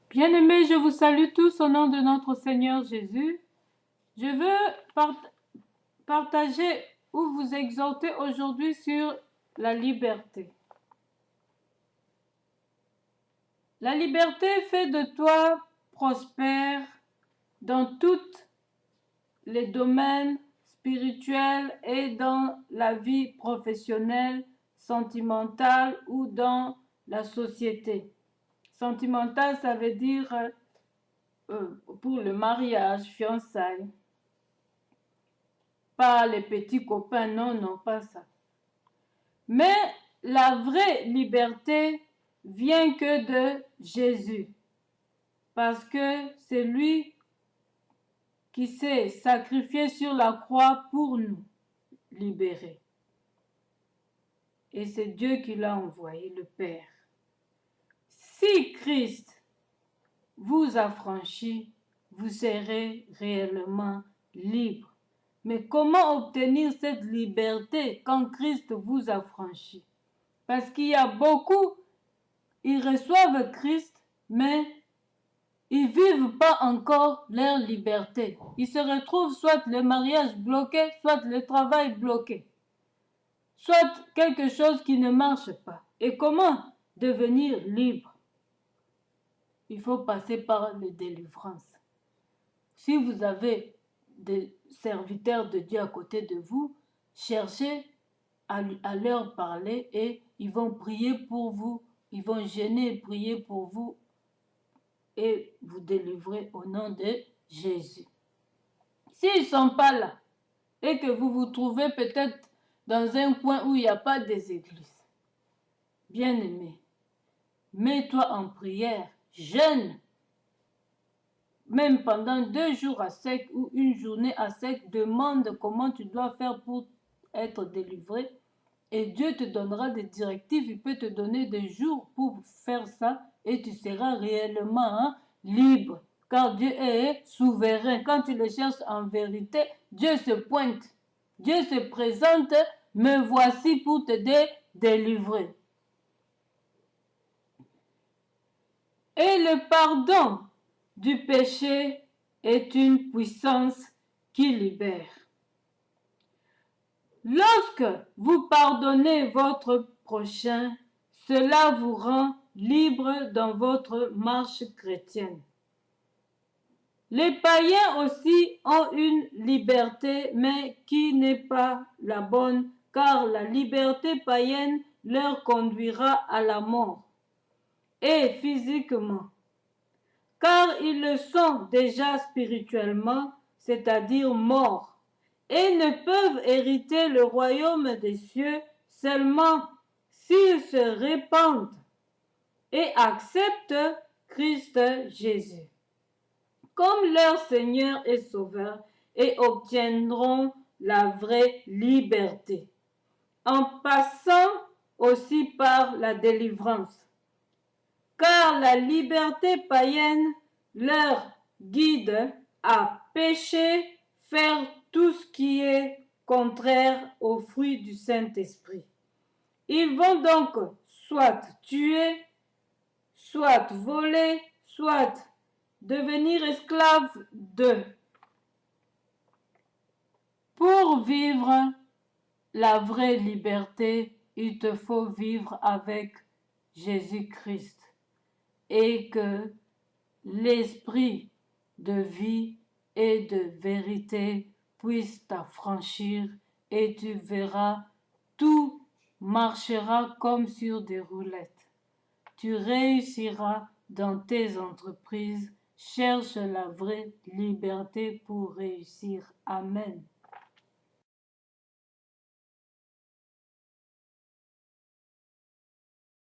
Bien-aimés, je vous salue tous au nom de notre Seigneur Jésus. Je veux partager ou vous exhorter aujourd'hui sur la liberté. La liberté fait de toi prospère dans tous les domaines spirituels et dans la vie professionnelle, sentimentale ou dans la société. Sentimental, ça veut dire pour le mariage, fiançailles. Pas les petits copains, non, non, pas ça. Mais la vraie liberté vient que de Jésus. Parce que c'est lui qui s'est sacrifié sur la croix pour nous libérer. Et c'est Dieu qui l'a envoyé, le Père. Si Christ vous affranchit, vous serez réellement libre. Mais comment obtenir cette liberté quand Christ vous affranchit? Parce qu'il y a beaucoup, ils reçoivent Christ, mais ils ne vivent pas encore leur liberté. Ils se retrouvent soit le mariage bloqué, soit le travail bloqué, soit quelque chose qui ne marche pas. Et comment devenir libre? Il faut passer par les délivrances. Si vous avez des serviteurs de Dieu à côté de vous, cherchez à leur parler et ils vont prier pour vous, ils vont jeûner et prier pour vous et vous délivrer au nom de Jésus. S'ils ne sont pas là et que vous vous trouvez peut-être dans un coin où il n'y a pas des églises, bien-aimé, mets-toi en prière, jeûne, même pendant 2 jours à sec ou une journée à sec, demande comment tu dois faire pour être délivré et Dieu te donnera des directives, il peut te donner des jours pour faire ça et tu seras réellement libre. Car Dieu est souverain. Quand tu le cherches en vérité, Dieu se pointe. Dieu se présente, me voici pour te délivrer. Et le pardon du péché est une puissance qui libère. Lorsque vous pardonnez votre prochain, cela vous rend libre dans votre marche chrétienne. Les païens aussi ont une liberté, mais qui n'est pas la bonne, car la liberté païenne leur conduira à la mort, et physiquement, car ils le sont déjà spirituellement, c'est-à-dire morts, et ne peuvent hériter le royaume des cieux seulement s'ils se répandent et acceptent Christ Jésus comme leur Seigneur et Sauveur et obtiendront la vraie liberté en passant aussi par la délivrance. Car la liberté païenne leur guide à pécher, faire tout ce qui est contraire aux fruits du Saint-Esprit. Ils vont donc soit tuer, soit voler, soit devenir esclaves d'eux. Pour vivre la vraie liberté, il te faut vivre avec Jésus-Christ et que l'esprit de vie et de vérité puisse t'affranchir et tu verras, tout marchera comme sur des roulettes. Tu réussiras dans tes entreprises. Cherche la vraie liberté pour réussir. Amen.